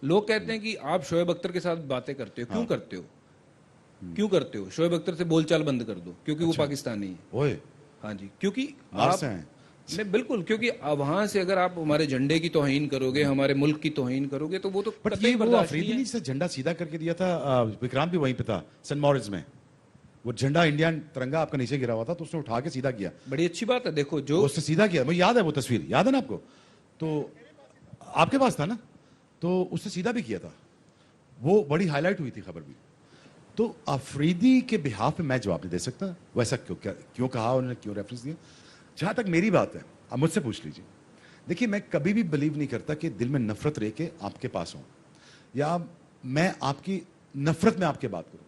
लोग कहते हैं कि आप शोएब अख्तर के साथ बातें करते हो, क्यों करते हो? क्यों करते हो? शोएब अख्तर से बोलचाल बंद कर दो, क्योंकि वो पाकिस्तानी है। ओए, हाँ जी, क्योंकि बाहर आप से हैं। नहीं, बिल्कुल, क्योंकि वहां से अगर आप हमारे झंडे की तौहीन करोगे, हमारे मुल्क की तौहीन करोगे, तो वो तो बट कतई ये वो बर्दाश्त अफरीदी नहीं ने है। जिसे झंडा सीधा करके दिया था, विक्रांत भी वहीं पे था सेंट मॉरिस में। वो झंडा इंडियन तिरंगा आपका नीचे गिरा हुआ था, तो उसने उठा के सीधा किया, बड़ी अच्छी बात है। देखो, जो उसने सीधा किया, मुझे याद है वो तस्वीर, याद है ना आपको? तो आपके पास था ना, तो उसने सीधा भी किया था, वो बड़ी हाईलाइट हुई थी खबर भी। तो अफरीदी के बिहाफ पे मैं जवाब नहीं दे सकता, वैसा क्यों कहा उन्होंने, क्यों रेफरेंस दिया। जहां तक मेरी बात है, आप मुझसे पूछ लीजिए। देखिए, मैं कभी भी बिलीव नहीं करता कि दिल में नफरत रह के आपके पास हूं, या मैं आपकी नफरत में आपके बात करूं।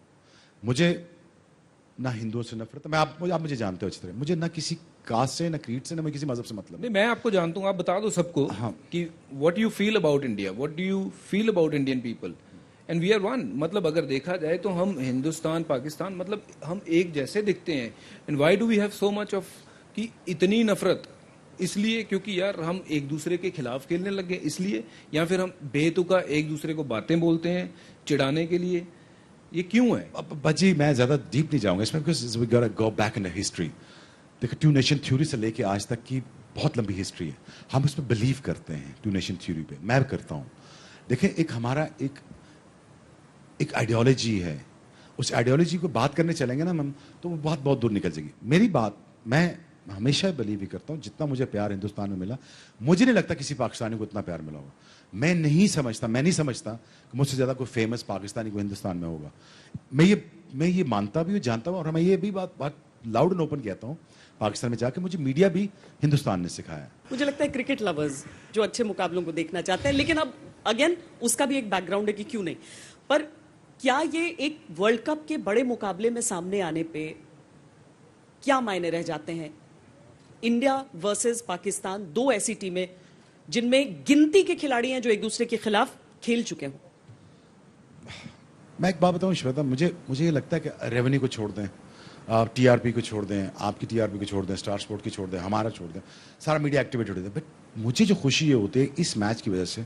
मुझे ना हिंदुओं से नफरत है, आप मुझे जानते हो अच्छी तरह। मुझे ना किसी कास्ट से, ना क्रीड से, ना मैं किसी मजहब से मतलब। नहीं, मैं आपको जानता हूँ, आप बता दो सबको हाँ। कि what you feel about India, what do you feel about Indian people. And we are one. मतलब अगर देखा जाए तो हम हिंदुस्तान पाकिस्तान मतलब हम एक जैसे दिखते हैं। And why do we have so much of कि इतनी नफरत? इसलिए क्योंकि यार हम एक दूसरे के खिलाफ खेलने लग गए इसलिए, या फिर हम बेतुका एक दूसरे को बातें बोलते हैं चिढ़ाने के लिए? ये क्यों है? बजी मैं ज्यादा डीप नहीं जाऊंगा इसमें, बिकॉज वी गोटा go back in the history. देखो, टू नेशन थ्योरी से लेके आज तक की बहुत लंबी हिस्ट्री है। हम उस पर बिलीव करते हैं, टू नेशन थ्योरी पे मैं करता हूं। देखें, एक हमारा एक आइडियोलॉजी है। उस आइडियोलॉजी को बात करने चलेंगे ना हम, तो वो बहुत बहुत दूर निकल जाएगी। मेरी बात, मैं हमेशा बिलीव ही करता हूं, जितना मुझे प्यार हिंदुस्तान में मिला, मुझे नहीं लगता किसी पाकिस्तानी को इतना प्यार मिला होगा। मैं नहीं समझता कि मुझसे ज्यादा कोई फेमस पाकिस्तानी को हिंदुस्तान में होगा। मैं ये मानता भी हूँ, जानता हूँ, और मैं ये भी बात लाउड एंड ओपन कहता हूँ। पाकिस्तान में जाके मुझे मीडिया भी हिंदुस्तान ने सिखाया। मुझे लगता है क्रिकेट लवर्स जो अच्छे मुकाबलों को देखना चाहते हैं, लेकिन अब अगेन उसका भी एक बैकग्राउंड है कि क्यों नहीं। पर क्या ये एक वर्ल्ड कप के बड़े मुकाबले में सामने आने पे क्या मायने रह जाते हैं? इंडिया वर्सेस पाकिस्तान, दो ऐसी टीमें जिनमें गिनती के खिलाड़ी हैं जो एक दूसरे के खिलाफ खेल चुके हों। मैं एक बात बताऊं श्वेता, मुझे ये लगता है कि रेवेन्यू को छोड़ दें, टीआरपी को छोड़ दें, आपकी टीआरपी को छोड़ दें, स्टार स्पोर्ट की छोड़ दें, हमारा छोड़ दें, सारा मीडिया एक्टिवेटेड हो जाए। बट मुझे जो खुशी ये होती है इस मैच की वजह से,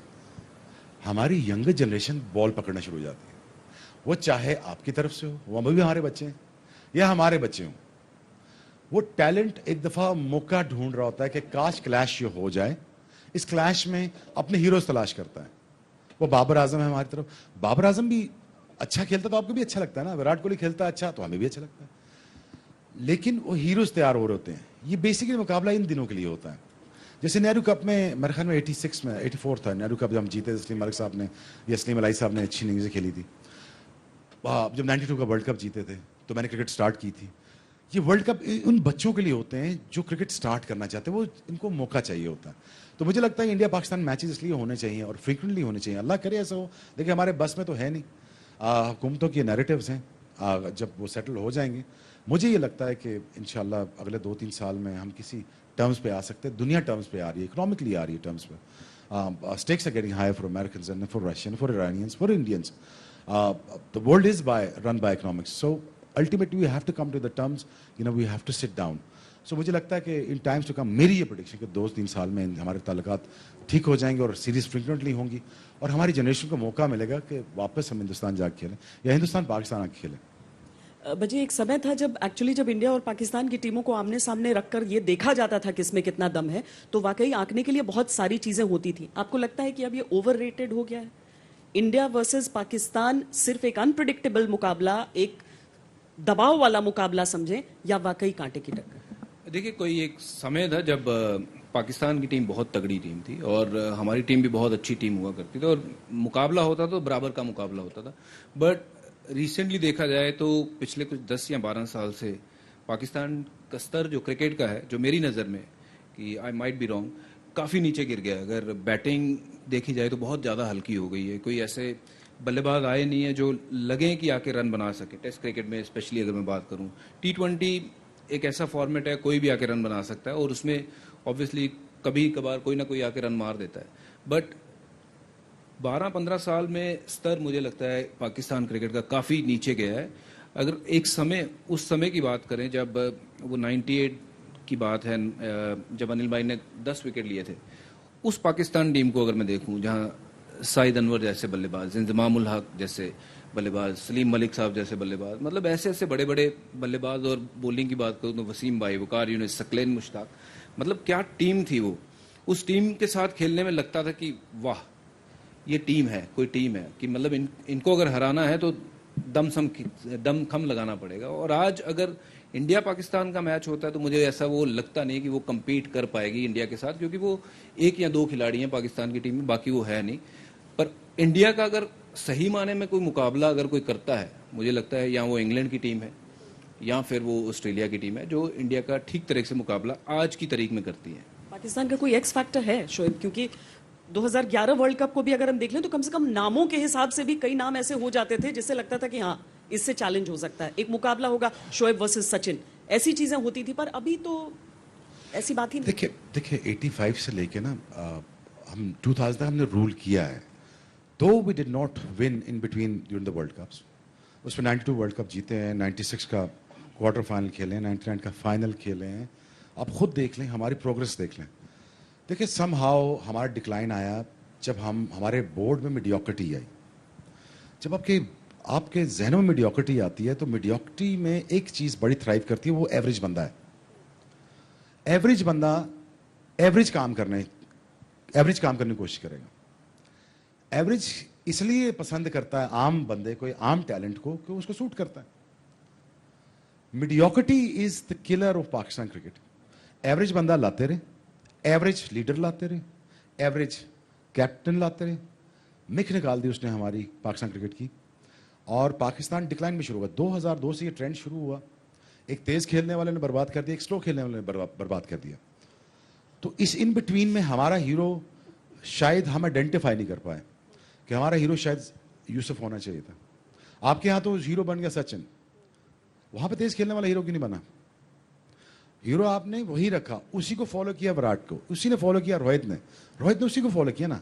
हमारी यंगर जनरेशन बॉल पकड़ना शुरू हो जाती है। वो चाहे आपकी तरफ से हो, वो भी हमारे बच्चे हैं, या हमारे बच्चे हों, वो टैलेंट एक दफा मौका ढूंढ रहा होता है कि काश क्लैश ये हो जाए। इस क्लैश में अपने हीरोज तलाश करता है। वो बाबर आजम है हमारी तरफ। बाबर आजम भी अच्छा खेलता तो आपको भी अच्छा लगता है ना, विराट कोहली खेलता अच्छा तो हमें भी अच्छा लगता है। लेकिन वो हीरोज तैयार हो रहे होते हैं। ये बेसिकली मुकाबला इन दिनों के लिए होता है। जैसे नेहरू कप में, मेरे ख्याल में 86 में 84 था नेहरू कप, जब हम जीते, तस्लीम मलिक साहब ने या सलीम अलाई साहब ने अच्छी इनिंग्स खेली थी। जब 92 का वर्ल्ड कप जीते थे तो मैंने क्रिकेट स्टार्ट की थी। ये वर्ल्ड कप उन बच्चों के लिए होते हैं जो क्रिकेट स्टार्ट करना चाहते हैं, वो इनको मौका चाहिए होता है। तो मुझे लगता है इंडिया पाकिस्तान मैचेस इसलिए होने चाहिए और फ्रीक्वेंटली होने चाहिए। अल्लाह करे ऐसा हो। देखिए, हमारे बस में तो है नहीं। हुकूमतों के नैरेटिव्स हैं, जब वो सेटल हो जाएंगे, मुझे ये लगता है कि इंशाल्लाह अगले 2-3 साल में हम किसी टर्म्स पे आ सकते हैं। दुनिया टर्म्स पे आ रही है, इकोनॉमिकली आ रही है टर्म्स पे। Stakes are getting higher for Americans and for Russian, for Iranians, for Indians. The world is run by economics, so ultimately we have to come to the terms, we have to sit down. So मुझे लगता है कि इन times to come, मेरी ये prediction कि 2-3 साल में हमारे ताल्लुकात ठीक हो जाएंगे और सीरीज फ्रिक्वेंटली होंगी और हमारी जनरेशन को मौका मिलेगा कि वापस हम हिंदुस्तान जाके खेलें या हिंदुस्तान पाकिस्तान आके खेलें। बजी, एक समय था जब इंडिया और पाकिस्तान की टीमों को आमने सामने रखकर ये देखा जाता था किसमें कितना दम है, तो वाकई आंकने के लिए बहुत सारी चीजें होती थी। आपको लगता है कि अब ये ओवररेटेड हो गया है? इंडिया वर्सेस पाकिस्तान सिर्फ एक अनप्रिडिक्टेबल मुकाबला, एक दबाव वाला मुकाबला समझें, या वाकई कांटे की टक्कर? देखिए, कोई एक समय था जब पाकिस्तान की टीम बहुत तगड़ी टीम थी और हमारी टीम भी बहुत अच्छी टीम हुआ करती थी और मुकाबला होता तो बराबर का मुकाबला होता था। बट रिसेंटली देखा जाए तो पिछले कुछ 10 या 12 साल से पाकिस्तान का स्तर जो क्रिकेट का है, जो मेरी नज़र में, कि आई माइट बी रॉन्ग, काफ़ी नीचे गिर गया है। अगर बैटिंग देखी जाए तो बहुत ज़्यादा हल्की हो गई है। कोई ऐसे बल्लेबाज आए नहीं है जो लगे कि आके रन बना सके। टेस्ट क्रिकेट में स्पेशली अगर मैं बात करूं, T20 एक ऐसा फॉर्मेट है, कोई भी आके रन बना सकता है और उसमें ऑब्वियसली कभी कभार कोई ना कोई आके रन मार देता है। बट 12-15 साल में स्तर मुझे लगता है पाकिस्तान क्रिकेट का काफ़ी नीचे गया है। अगर एक समय, उस समय की बात करें जब वो 98 की बात है, जब अनिल भाई ने 10 विकेट लिए थे, उस पाकिस्तान टीम को अगर मैं देखूं जहां साइद अनवर जैसे बल्लेबाज, इंजमामुल हक जैसे बल्लेबाज, सलीम मलिक साहब जैसे बल्लेबाज, मतलब ऐसे ऐसे बड़े बड़े बल्लेबाज, और बॉलिंग की बात करूं तो वसीम भाई, वकार यूनिस, सकलेन मुश्ताक, मतलब क्या टीम थी वो। उस टीम के साथ खेलने में लगता था कि वाह, ये टीम है, कोई टीम है, कि मतलब इनको अगर हराना है तो दम खम लगाना पड़ेगा। और आज अगर इंडिया पाकिस्तान का मैच होता है तो मुझे ऐसा वो लगता नहीं कि वो कम्पीट कर पाएगी इंडिया के साथ, क्योंकि वो 1 या 2 खिलाड़ी हैं पाकिस्तान की टीम में, बाकी वो है नहीं। पर इंडिया का अगर सही माने में कोई मुकाबला अगर कोई करता है, मुझे लगता है या वो इंग्लैंड की टीम है या फिर वो ऑस्ट्रेलिया की टीम है, जो इंडिया का ठीक तरह से मुकाबला आज की तारीख में करती है। पाकिस्तान का कोई एक्स फैक्टर है शोएब? क्योंकि 2011 वर्ल्ड कप को भी अगर हम देख लें तो कम से कम नामों के हिसाब से भी कई नाम ऐसे हो जाते थे जिससे लगता था कि हाँ, इससे चैलेंज हो सकता है, एक मुकाबला होगा शोएब वर्सेस सचिन, ऐसी चीजें होती थी। पर अभी तो ऐसी बात ही नहीं। देखिए 85 से लेके ना हम 2000 तक हमने रूल किया है। Though we did not win in between during the world cups, उसमें 92 वर्ल्ड कप जीते हैं, 96 का क्वार्टर फाइनल खेले हैं, 99 का फाइनल खेले हैं। आप खुद देख लें, हमारी प्रोग्रेस देख लें। देखिए समहाउ हमारा डिक्लाइन आया जब हमारे बोर्ड में मीडियोक्रिटी आई। जब आपके जहनों में मीडियोक्रिटी आती है तो मीडियोक्रिटी में एक चीज बड़ी थ्राइव करती है, वो एवरेज बंदा है। एवरेज बंदा एवरेज काम करने की कोशिश करेगा। एवरेज इसलिए पसंद करता है आम बंदे को, आम टैलेंट को, कि उसको सूट करता है। Mediocrity is the killer of Pakistan cricket. Average बंदा लाते रहे, एवरेज लीडर लाते रहे, एवरेज कैप्टन लाते रहे, मिख निकाल दी उसने हमारी पाकिस्तान क्रिकेट की, और पाकिस्तान डिक्लाइन में शुरू हुआ। 2002 से ये ट्रेंड शुरू हुआ। एक तेज खेलने वाले ने बर्बाद कर दिया, एक स्लो खेलने वाले ने बर्बाद कर दिया। तो इस इन बिटवीन में हमारा हीरो शायद हम आइडेंटिफाई नहीं कर पाए कि हमारा हीरो शायद यूसुफ होना चाहिए था। आपके यहां तो हीरो बन गया सचिन, वहां पे तेज खेलने वाला हीरो क्यों नहीं बना? हीरो आपने वही रखा, उसी को फॉलो किया विराट को, उसी ने फॉलो किया रोहित ने उसी को फॉलो किया ना।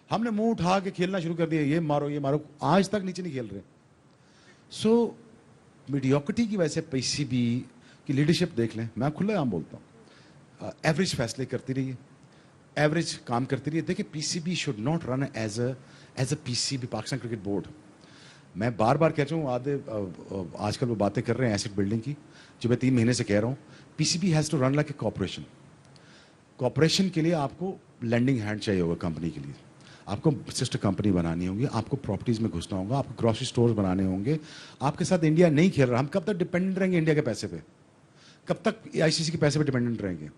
हमने मुंह उठा के खेलना शुरू कर दिया, ये मारो, आज तक नीचे नहीं खेल रहे। सो मीडियोक्रिटी की वजह से पीसीबी की लीडरशिप देख लें, मैं खुलेआम बोलता हूँ, एवरेज फैसले करती रही है, एवरेज काम करती रही है। देखिए PCB should not run as a PCB, Pakistan cricket board. मैं बार बार कह रहा हूँ, आजकल वो बातें कर रहे हैं एसेट बिल्डिंग की, जो मैं 3 महीने से कह रहा हूँ। PCB has to run like a corporation. Corporation के लिए आपको लैंडिंग हैंड चाहिए होगा कंपनी के लिए, आपको सिस्टर कंपनी बनानी होगी, आपको प्रॉपर्टीज में घुसना होगा, आपको ग्रोसरी स्टोर्स बनाने होंगे। आपके साथ इंडिया नहीं खेल रहा, हम कब तक डिपेंडेंट रहेंगे इंडिया के पैसे पे? कब तक आईसीसी के पैसे पे डिपेंडेंट रहेंगे?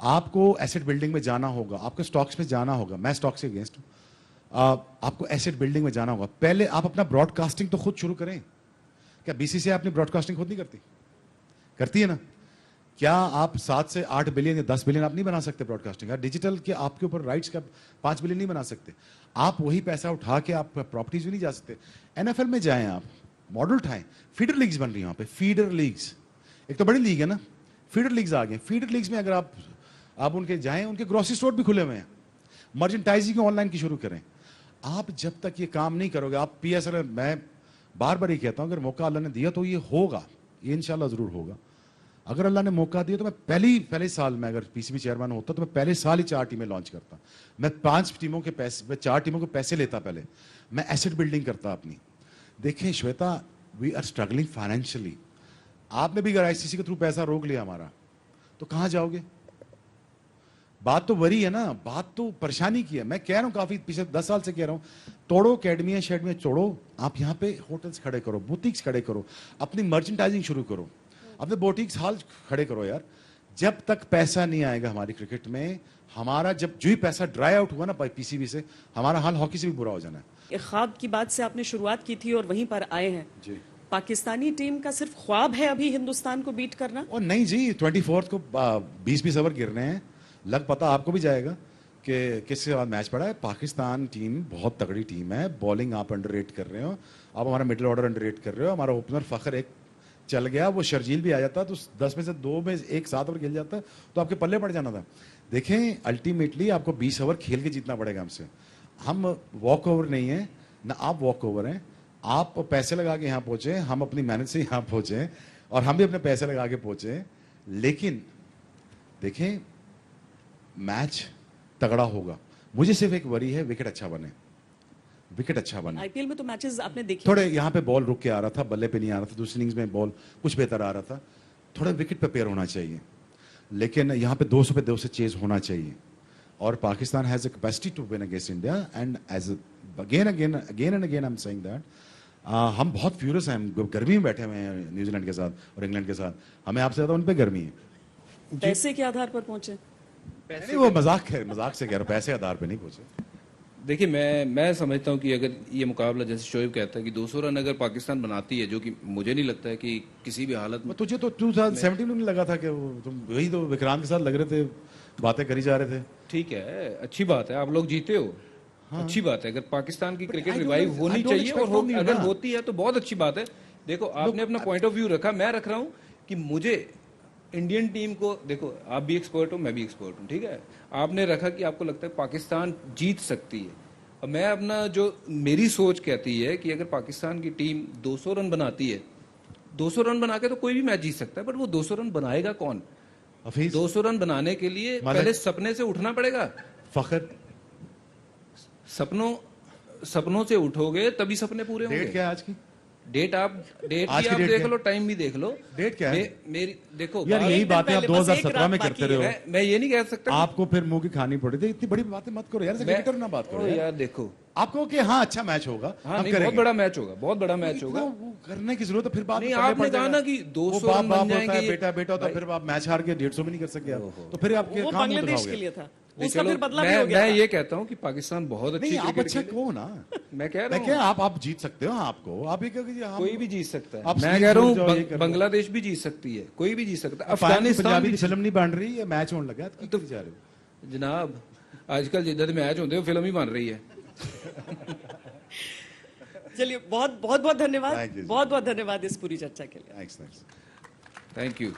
आपको एसेट बिल्डिंग में जाना होगा, आपको स्टॉक्स में जाना होगा। मैं स्टॉक्स के अगेंस्ट हूँ। आपको एसेट बिल्डिंग में जाना होगा। पहले आप अपना ब्रॉडकास्टिंग तो खुद शुरू करें। क्या बीसीसीआई अपनी ब्रॉडकास्टिंग खुद नहीं करती? करती है ना। क्या आप 7 से 8 बिलियन या 10 बिलियन आप नहीं बना सकते ब्रॉडकास्टिंग? यार डिजिटल के आपके ऊपर राइट्स का 5 बिलियन नहीं बना सकते। आप वही पैसा उठा के आप प्रॉपर्टीज भी नहीं जा सकते। एनएफएल में जाएं, आप मॉडल उठाएं, फीडर लीग्स बन रही हैं वहां पे, फीडर लीग्स। एक तो बड़ी लीग है ना, फीडर लीग्स आ गए। फीडर लीग्स में अगर आप उनके जाएं, उनके ग्रोसरी स्टोर भी खुले हुए हैं। मर्चेंटाइजिंग ऑनलाइन की शुरू करें। आप जब तक ये काम नहीं करोगे, आप पीएसएल, मैं बार बार ये कहता हूं, अगर मौका अल्लाह ने दिया तो ये होगा, ये इंशाल्लाह जरूर होगा। अगर अल्लाह ने मौका दिया तो मैं पहले साल में अगर पीसीबी चेयरमैन होता तो मैं पहले साल ही 4 टीमें लॉन्च करता। मैं 5 टीमों के पैसे, मैं 4 टीमों के पैसे लेता, पहले मैं एसेट बिल्डिंग करता अपनी। देखें Shweta, we are struggling financially. आपने भी अगर आईसीसी के थ्रू पैसा रोक लिया हमारा, तो कहां जाओगे? बात तो वरी है ना, बात तो परेशानी की है। मैं कह रहा हूं, काफी पिछले 10 साल से कह रहा हूं, तोड़ो अकेडमियां शेडमियां तोड़ो, आप यहां पे होटल्स खड़े करो, बुटीक्स खड़े करो, अपनी मर्चेंटाइजिंग शुरू करो, अपने बुटीक्स हाल खड़े करो। यार जब तक पैसा नहीं आएगा हमारी क्रिकेट में, हमारा जब जो ही पैसा ड्राई आउट हुआ ना पीसीबी से, हमारा हाल हॉकी से भी बुरा हो जाना है। एक ख्वाब की बात से आपने शुरुआत की थी और वहीं पर आए हैं जी। पाकिस्तानी टीम का सिर्फ ख्वाब है अभी हिंदुस्तान को बीट करना? और नहीं जी, 24 को 20 ओवर गिरने हैं। लग पता आपको भी जाएगा कि किसके बाद मैच पड़ा है। पाकिस्तान टीम बहुत तगड़ी टीम है। बॉलिंग आप अंडररेट कर रहे हो, आप हमारा मिडिल ऑर्डर अंडररेट कर रहे हो। हमारा ओपनर फखर एक चल गया, वो शर्जील भी आ जाता तो 10 में से 2 में 1 7 ओवर खेल जाता तो आपके पल्ले पड़ जाना था। देखें अल्टीमेटली आपको 20 ओवर खेल के जीतना पड़ेगा हमसे। हम वॉक ओवर नहीं है ना, आप वॉक ओवर हैं। आप पैसे लगा के यहाँ पहुंचे, हम अपनी मेहनत से यहाँ पहुंचे, और हम भी अपने पैसे लगा के पहुंचे। लेकिन देखें मैच तगड़ा होगा। मुझे सिर्फ एक वरी है, विकेट अच्छा बने, विकेट अच्छा बने। आईपीएल में तो मैचेस आपने देखे, थोड़े यहाँ पे बॉल रुक के आ रहा था, बल्ले पे नहीं आ रहा था। दूसरी इनिंग्स में बॉल कुछ बेहतर आ रहा था, थोड़ा विकेट पे पेयर होना चाहिए। लेकिन यहाँ पे 200 पे 2 से चेज होना चाहिए। और Pakistan has a capacity to win against India, and as again and again I am saying that हम बहुत फ्यूरियस हैं। हम गर्मी में बैठे हुए हैं न्यूजीलैंड के साथ और इंग्लैंड के साथ। हमें आपसे ज्यादा उन पे गर्मी है। पैसे के आधार पर पहुंचे? नहीं, वो मजाक से कह रहा हूं, पैसे आधार पे नहीं पहुंचे। देखिए मैं समझता हूं कि अगर ये मुकाबला, जैसे शोएब कहता है कि 200 रन अगर पाकिस्तान बनाती है, जो कि मुझे नहीं लगता है कि किसी भी हालत में। तुझे तो 2017 में नहीं लगा था कि तुम वही तो विक्रांत के साथ लग रहे थे, बातें करी जा रहे थे। ठीक है, अच्छी बात है, आप लोग जीते हो। हाँ। अच्छी बात है, अगर पाकिस्तान की क्रिकेट रिवाइव होनी चाहिए, और अगर होती है तो बहुत अच्छी बात है। देखो आपने अपना पॉइंट ऑफ व्यू रखा, मैं रख रहा हूं कि मुझे इंडियन टीम को, देखो आप भी एक्सपर्ट हो, मैं भी एक्सपर्ट हूं, ठीक है। आपने रखा कि आपको लगता है पाकिस्तान जीत सकती है। अब मैं अपना जो मेरी सोच कहती है कि अगर पाकिस्तान की टीम 200 रन बनाती है, 200 रन बना के तो कोई भी मैच जीत सकता है, बट वो 200 रन बनाएगा कौन? हफीज 200 रन बनाने के लिए पहले सपने से उठना पड़ेगा। फखर सपनों से उठोगे तभी सपने पूरे होंगे। डेट क्या है आज की? डेट आज भी की आप डेट देख क्या? लो, टाइम भी देख लो। डेट क्या है? मेरी देखो यार बात- यही एक दिन बातें आप पहले, बस एक 2017 रात में बाकी करते रहे है। हो। मैं ये नहीं कह सकता कि- आपको फिर मुंह की खानी पड़ी थी। इतनी बड़ी बातें मत करो यार, क्रिकेटर ना बात करो यार यार। देखो, आपको कि हाँ अच्छा मैच होगा, हाँ हम नहीं, बहुत करेंगे। बड़ा मैच होगा, बहुत बड़ा मैच इतना होगा। वो करने की जरूरत है, फिर बाद में नहीं, पढ़ने आपने पड़ कहा जाएगा। ना कि 200 वो बाप रन बाप बन होता है, जाएंगे, बेटा बेटा होता है, फिर आप मैच हार के 150 भी नहीं कर सके आप, तो फिर आप वो कहाँ मुंह बांग्लादेश दिखाओगे? के लिए था, नहीं, उसका चलो, फिर बदला भी हो गया मैं था। ये कहता हूँ कि पाकिस्तान बहुत अच्छी नहीं आप क्रिकेट अच्छा खेले। कहो ना। मैं कह मैं रहा क्या हूँ आप जीत सकते हो, आपको आप ये कहो कि हम- कोई भी जीत सकता है। आप मैं स्लीप कह रहा छोड़ जाओ, ये हूँ कर लो। बांग्लादेश भी जीत सकती है, कोई भी जीत सकता है, अफगानिस्तान अफगानिस्तान पंजाबी भी की फिल्म नहीं बन रही है, मैच होने लगा है, तो जा रहे हो। जनाब आजकल जिधर मैच होते हैं फिल्म ही बन रही है। चलिए, बहुत बहुत बहुत धन्यवाद, Thank you, sir. बहुत बहुत धन्यवाद इस पूरी चर्चा के लिए। थैंक्स। Thank you.